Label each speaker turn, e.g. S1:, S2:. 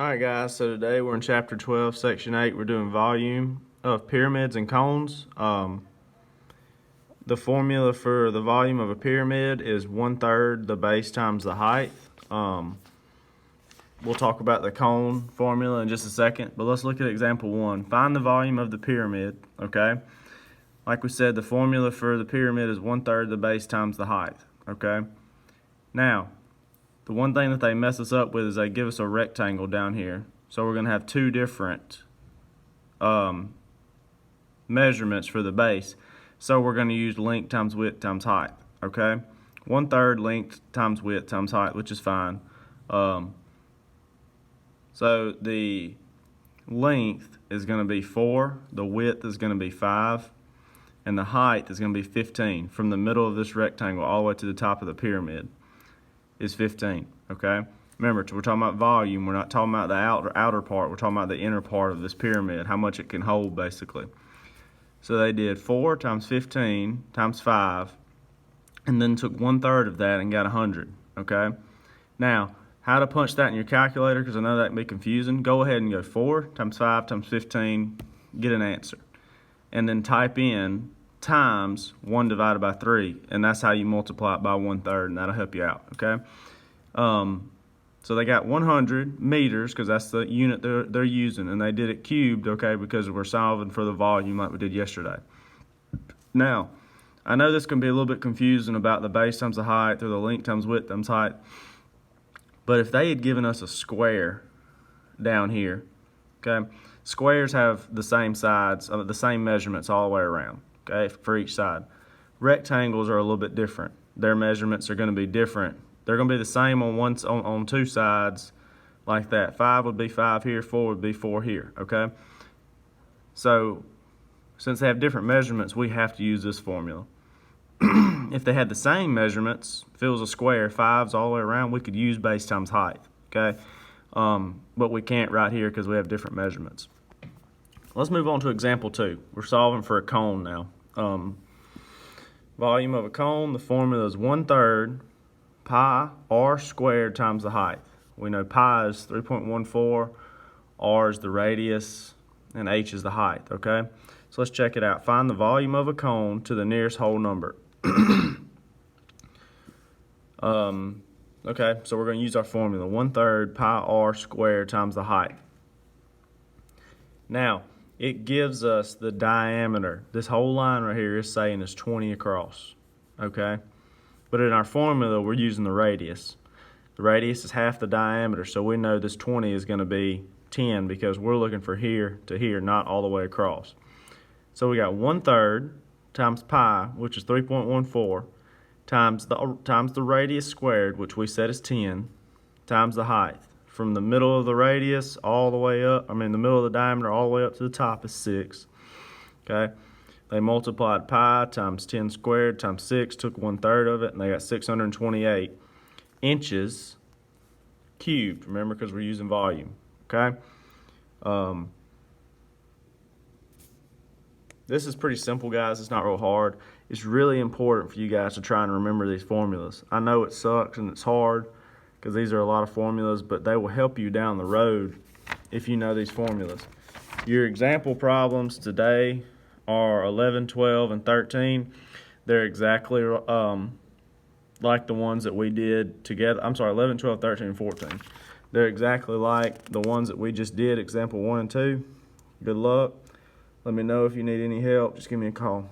S1: Alright guys, so today we're in chapter 12, section 8. We're doing volume of pyramids and cones. The formula for the volume of a pyramid is 1/3 the base times the height. We'll talk about the cone formula in just a second, but let's look at example 1. Find the volume of the pyramid, okay? Like we said, the formula for the pyramid is 1/3 the base times the height, okay? Now, the one thing that they mess us up with is they give us a rectangle down here. So we're going to have two different measurements for the base. So we're going to use length times width times height, okay? 1/3 length times width times height, which is fine. So the length is going to be 4, the width is going to be 5, and the height is going to be 15. From the middle of this rectangle all the way to the top of the pyramid is 15, okay? Remember, we're talking about volume. We're not talking about the outer part. We're talking about the inner part of this pyramid, how much it can hold, basically. So they did 4 times 15 times 5, and then took 1/3 of that and got 100, okay? Now, how to punch that in your calculator, because I know that can be confusing, go ahead and go 4 times 5 times 15, get an answer. And then type in times 1 divided by 3, and that's how you multiply it by 1/3, and that'll help you out, okay? So they got 100 meters, because that's the unit they're using, and they did it cubed, okay, because we're solving for the volume like we did yesterday. Now, I know this can be a little bit confusing about the base times the height or the length times width times height, but if they had given us a square down here, okay, squares have the same sides, the same measurements all the way around, okay, for each side. Rectangles are a little bit different. Their measurements are going to be different. They're going to be the same on two sides, like that. 5 would be 5 here, 4 would be 4 here, okay? So, since they have different measurements, we have to use this formula. If they had the same measurements, if it was a square, 5s all the way around, we could use base times height, okay? But we can't right here because we have different measurements. Let's move on to example 2. We're solving for a cone now. Volume of a cone, the formula is 1/3 pi r squared times the height. We know pi is 3.14, r is the radius, and h is the height, okay? So let's check it out. Find the volume of a cone to the nearest whole number. Okay, so we're going to use our formula, 1/3 pi r squared times the height. Now, it gives us the diameter. This whole line right here is saying it's 20 across, okay? But in our formula, we're using the radius. The radius is half the diameter, so we know this 20 is going to be 10 because we're looking for here to here, not all the way across. So we got 1/3 times pi, which is 3.14, times the radius squared, which we said is 10, times the height. From the middle of the radius all the way up, the middle of the diameter all the way up to the top is 6, okay? They multiplied pi times 10 squared times 6, took 1/3 of it, and they got 628 inches cubed, remember, because we're using volume, okay? This is pretty simple, guys. It's not real hard. It's really important for you guys to try and remember these formulas. I know it sucks and it's hard because these are a lot of formulas, but they will help you down the road if you know these formulas. Your example problems today are 11, 12, and 13. They're exactly like the ones that we did together. 11, 12, 13, and 14. They're exactly like the ones that we just did, example 1 and 2. Good luck. Let me know if you need any help. Just give me a call.